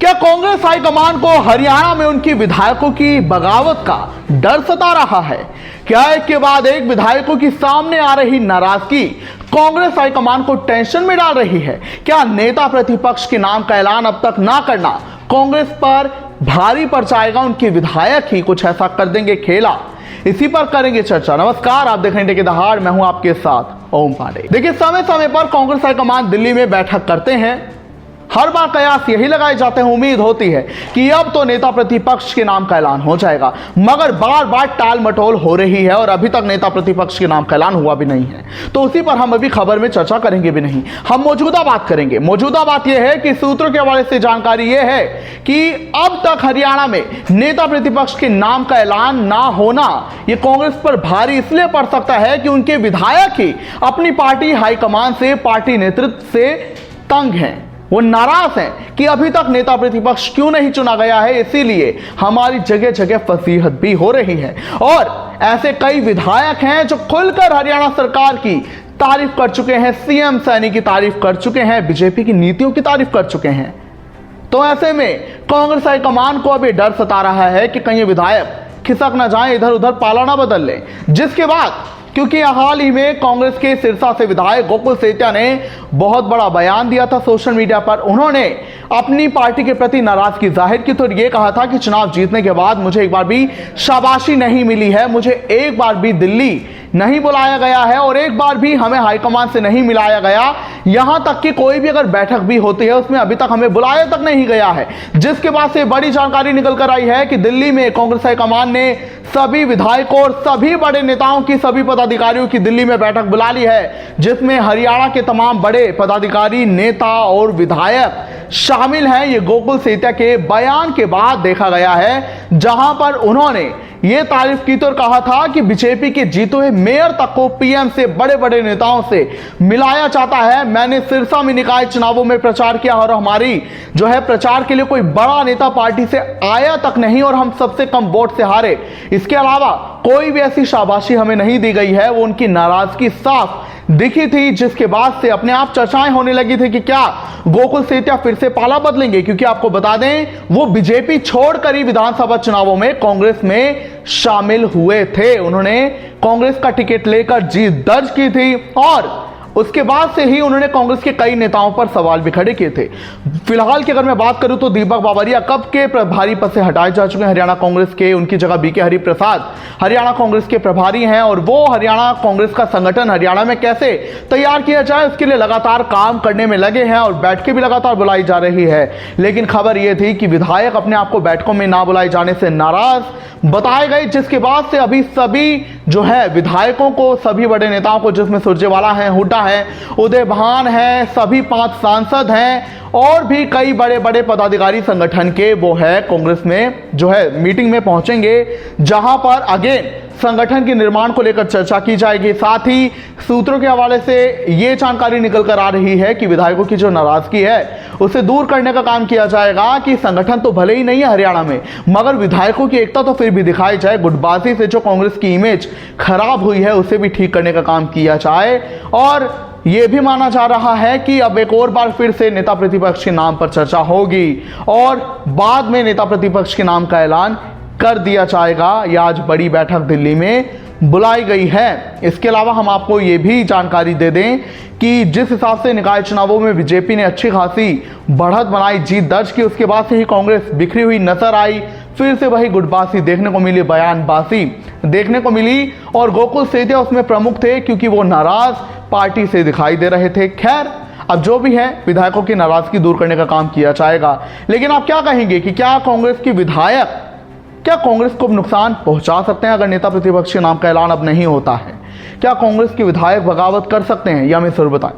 क्या कांग्रेस हाईकमान को हरियाणा में उनकी विधायकों की बगावत का डर सता रहा है? क्या एक के बाद एक विधायकों की सामने आ रही नाराजगी कांग्रेस हाईकमान को टेंशन में डाल रही है? क्या नेता प्रतिपक्ष के नाम का ऐलान अब तक ना करना कांग्रेस पर भारी पड़ जाएगा? उनके विधायक ही कुछ ऐसा कर देंगे खेला? इसी पर करेंगे चर्चा। नमस्कार, आप देख रहे हैं टेके दहाड़, मैं हूं आपके साथ ओम पांडे। देखिए, समय समय पर कांग्रेस हाईकमान दिल्ली में बैठक करते हैं। हर बार कयास यही लगाए जाते हैं, उम्मीद होती है कि अब तो नेता प्रतिपक्ष के नाम का ऐलान हो जाएगा, मगर बार बार टाल मटोल हो रही है और अभी तक नेता प्रतिपक्ष के नाम का ऐलान हुआ भी नहीं है। तो उसी पर हम अभी खबर में चर्चा करेंगे भी नहीं, हम मौजूदा बात करेंगे। मौजूदा बात यह है कि सूत्रों के हवाले से जानकारी यह है कि अब तक हरियाणा में नेता प्रतिपक्ष के नाम का ऐलान ना होना यह कांग्रेस पर भारी इसलिए पड़ सकता है कि उनके विधायक ही अपनी पार्टी हाईकमान से, पार्टी नेतृत्व से तंग हैं। वो नाराज हैं कि अभी तक नेता प्रतिपक्ष क्यों नहीं चुना गया है। इसीलिए हमारी जगह जगह फजीहत भी हो रही है और ऐसे कई विधायक हैं जो खुलकर हरियाणा सरकार की तारीफ कर चुके हैं, सीएम सैनी की तारीफ कर चुके हैं, बीजेपी की नीतियों की तारीफ कर चुके हैं। तो ऐसे में कांग्रेस हाईकमान को अभी डर सता रहा है कि कहीं विधायक खिसक ना जाए, इधर उधर पाला ना बदल ले। जिसके बाद, क्योंकि हाल ही में कांग्रेस के सिरसा से विधायक गोकुल सेतिया ने बहुत बड़ा बयान दिया था सोशल मीडिया पर। उन्होंने अपनी पार्टी के प्रति नाराजगी जाहिर की तो ये कहा था कि चुनाव जीतने के बाद मुझे एक बार भी शाबाशी नहीं मिली है, मुझे एक बार भी दिल्ली नहीं बुलाया गया है और एक बार भी हमें हाईकमान से नहीं मिलाया गया। यहां तक कि कोई भी अगर बैठक भी होती है उसमें अभी तक हमें बुलाया तक नहीं गया है। जिसके बाद से बड़ी जानकारी निकल कर आई है कि दिल्ली में कांग्रेस हाईकमान ने सभी विधायकों और सभी बड़े नेताओं की, सभी पदाधिकारियों की दिल्ली में बैठक बुला ली है, जिसमें हरियाणा के तमाम बड़े पदाधिकारी, नेता और विधायक शामिल हैं। ये गोकुल सेतिया के बयान के बाद देखा गया है, जहां पर उन्होंने ये तारीफ की तो कहा था कि बीजेपी के जीते हुए मेयर तक को पीएम से, बड़े बड़े नेताओं से मिलाया जाता है। मैंने सिरसा में निकाय चुनावों में प्रचार किया और हमारी जो है प्रचार के लिए कोई बड़ा नेता पार्टी से आया तक नहीं और हम सबसे कम वोट से हारे। इसके अलावा कोई भी ऐसी शाबाशी हमें नहीं दी गई है। वो उनकी नाराजगी साफ दिखी थी, जिसके बाद से अपने आप चर्चाएं होने लगी थी कि क्या गोकुल सेतिया फिर से पाला बदलेंगे। क्योंकि आपको बता दें, वो बीजेपी छोड़कर ही विधानसभा चुनावों में कांग्रेस में शामिल हुए थे। उन्होंने कांग्रेस का टिकट लेकर जीत दर्ज की थी और उसके बाद से ही उन्होंने कांग्रेस के कई नेताओं पर सवाल भी खड़े किए थे। फिलहाल की अगर मैं बात करूं तो दीपक बावरिया कब के प्रभारी पद से हटाए जा चुके हैं हरियाणा कांग्रेस के। उनकी जगह बीके हरिप्रसाद हरियाणा कांग्रेस के प्रभारी हैं और वो हरियाणा कांग्रेस का संगठन हरियाणा में कैसे तैयार किया जाए उसके लिए लगातार काम करने में लगे हैं और बैठकें भी लगातार बुलाई जा रही है। लेकिन खबर यह थी कि विधायक अपने आप को बैठकों में ना बुलाए जाने से नाराज बताए गए, जिसके बाद से अभी सभी जो है विधायकों को, सभी बड़े नेताओं को, जिसमें सुरजेवाला है, हुड्डा है, उदय भान है, सभी 5 सांसद हैं और भी कई बड़े बड़े पदाधिकारी संगठन के वो है कांग्रेस में जो है मीटिंग में पहुंचेंगे, जहां पर अगेन संगठन के निर्माण को लेकर चर्चा की जाएगी। साथ ही सूत्रों के हवाले से ये जानकारी निकल कर आ रही है कि विधायकों की जो नाराजगी है उसे दूर करने का काम किया जाएगा कि संगठन तो भले ही नहीं है हरियाणा में, मगर विधायकों की एकता तो फिर भी दिखाई जाए। गुटबाजी से जो कांग्रेस की इमेज खराब हुई है उसे भी ठीक करने का काम किया जाए। और यह भी माना जा रहा है कि अब एक और बार फिर से नेता प्रतिपक्ष के नाम पर चर्चा होगी और बाद में नेता प्रतिपक्ष के नाम का ऐलान कर दिया जाएगा। यह आज बड़ी बैठक दिल्ली में बुलाई गई है। इसके अलावा हम आपको ये भी जानकारी दे दें कि जिस हिसाब से निकाय चुनावों में बीजेपी ने अच्छी खासी बढ़त बनाई, जीत दर्ज की, उसके बाद से ही कांग्रेस बिखरी हुई नजर आई। फिर से वही गुटबाजी देखने को मिली, बयानबाजी देखने को मिली और गोकुल सेतिया उसमें प्रमुख थे क्योंकि वो नाराज पार्टी से दिखाई दे रहे थे। खैर, अब जो भी है विधायकों की नाराजगी दूर करने का काम किया जाएगा। लेकिन आप क्या कहेंगे कि क्या कांग्रेस के विधायक क्या कांग्रेस को नुकसान पहुंचा सकते हैं अगर नेता प्रतिपक्ष के नाम का ऐलान अब नहीं होता है? क्या कांग्रेस के विधायक बगावत कर सकते हैं? यह हमें जरूर बताएं।